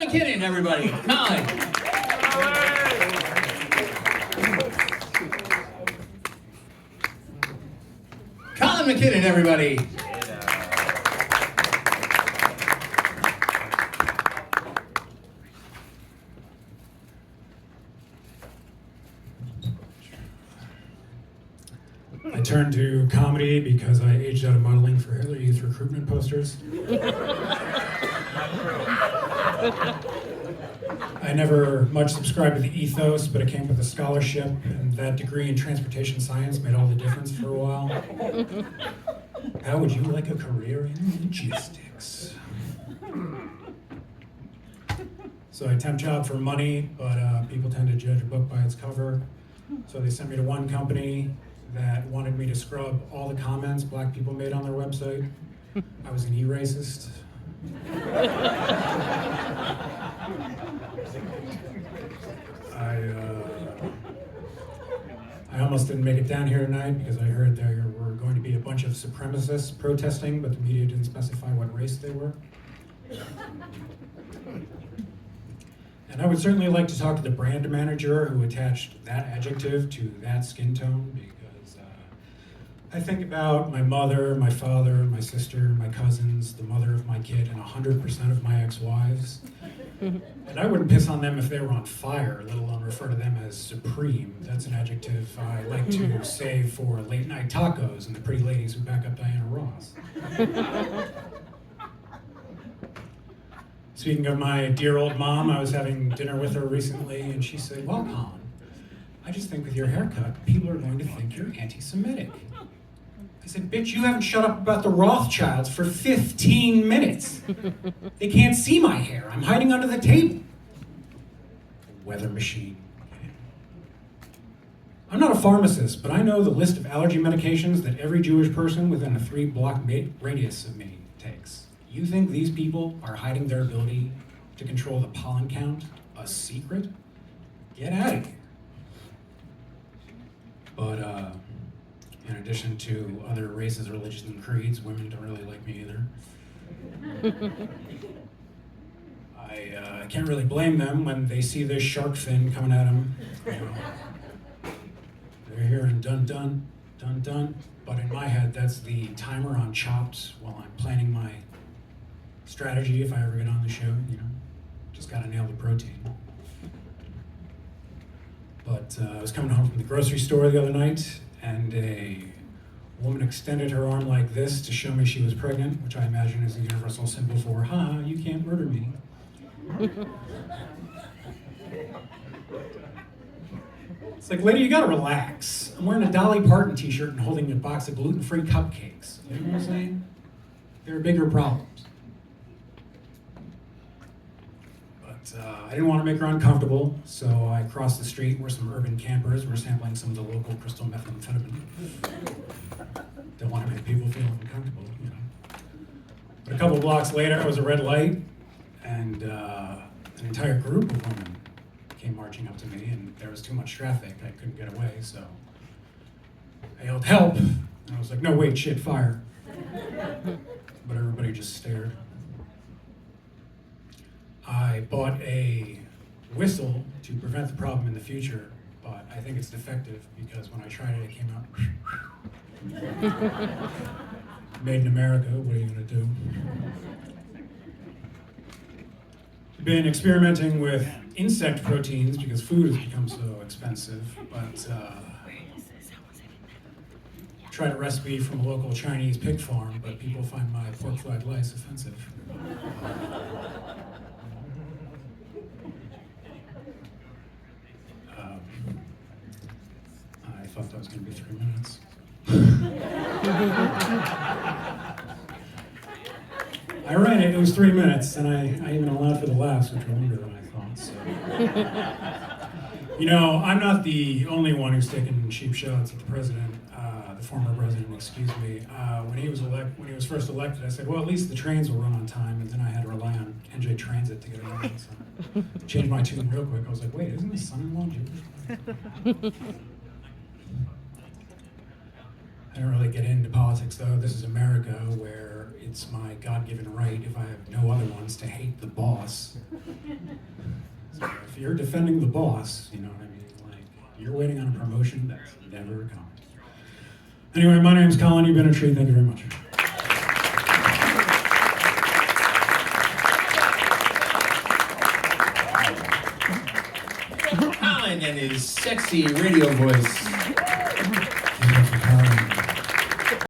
McKinnon, everybody. Colin. Colin McKinnon, everybody. I turned to comedy because I aged out of modeling for Hitler Youth recruitment posters. I never much subscribed to the ethos, but it came with a scholarship, and that degree in transportation science made all the difference for a while. How would you like a career in logistics? So I temp job for money, but people tend to judge a book by its cover. So they sent me to one company that wanted me to scrub all the comments black people made on their website. I was an e-racist. I almost didn't make it down here tonight because I heard there were going to be a bunch of supremacists protesting, but the media didn't specify what race they were. And I would certainly like to talk to the brand manager who attached that adjective to that skin tone, because I think about my mother, my father, my sister, my cousins, the mother of my kid, and 100% of my ex-wives. And I wouldn't piss on them if they were on fire, let alone refer to them as supreme. That's an adjective I like to save for late night tacos and the pretty ladies who back up Diana Ross. Speaking of my dear old mom, I was having dinner with her recently, and she said, "Well, Colin, I just think with your haircut, people are going to think you're anti-Semitic." I said, "Bitch, you haven't shut up about the Rothschilds for 15 minutes. They can't see my hair. I'm hiding under the table." Weather machine. I'm not a pharmacist, but I know the list of allergy medications that every Jewish person within a 3-block radius of me takes. You think these people are hiding their ability to control the pollen count a secret? Get out of here. But in addition to other races, religions, and creeds, women don't really like me either. I can't really blame them when they see this shark fin coming at them. You know, they're hearing dun dun, dun dun, but in my head, that's the timer on Chopped while I'm planning my strategy if I ever get on the show. You know, just gotta nail the protein. But I was coming home from the grocery store the other night, and a woman extended her arm like this to show me she was pregnant, which I imagine is a universal symbol for, "Ha, you can't murder me." It's like, lady, you gotta relax. I'm wearing a Dolly Parton t-shirt and holding a box of gluten-free cupcakes. You know what I'm saying? There are bigger problems. But I didn't want to make her uncomfortable, so I crossed the street where some urban campers were sampling some of the local crystal methamphetamine. Don't want to make people feel uncomfortable, you know. But a couple blocks later, it was a red light, and an entire group of women came marching up to me, and there was too much traffic. I couldn't get away, so I yelled, "Help!" And I was like, "No, wait, shit, fire." But everybody just stared. I bought a whistle to prevent the problem in the future, but I think it's defective because when I tried it, it came out. Made in America, what are you gonna do? Been experimenting with insect proteins because food has become so expensive, but tried a recipe from a local Chinese pig farm, but people find my pork fried rice offensive. I thought that was going to be 3 minutes. I ran it, it was 3 minutes, and I even allowed for the laughs, which were longer than I thought. So. You know, I'm not the only one who's taken cheap shots at the president, the former president, excuse me. When he was first elected, I said, well, at least the trains will run on time, and then I had to rely on NJ Transit to get around. So changed my tune real quick. I was like, wait, isn't his son-in-law Jewish? I don't really get into politics, though. This is America, where it's my God-given right, if I have no other ones, to hate the boss. So if you're defending the boss, you know what I mean? Like, you're waiting on a promotion that's never coming. Anyway, my name's Colin. You've been a treat. Thank you very much. Colin and his sexy radio voice. Thank you for Colin.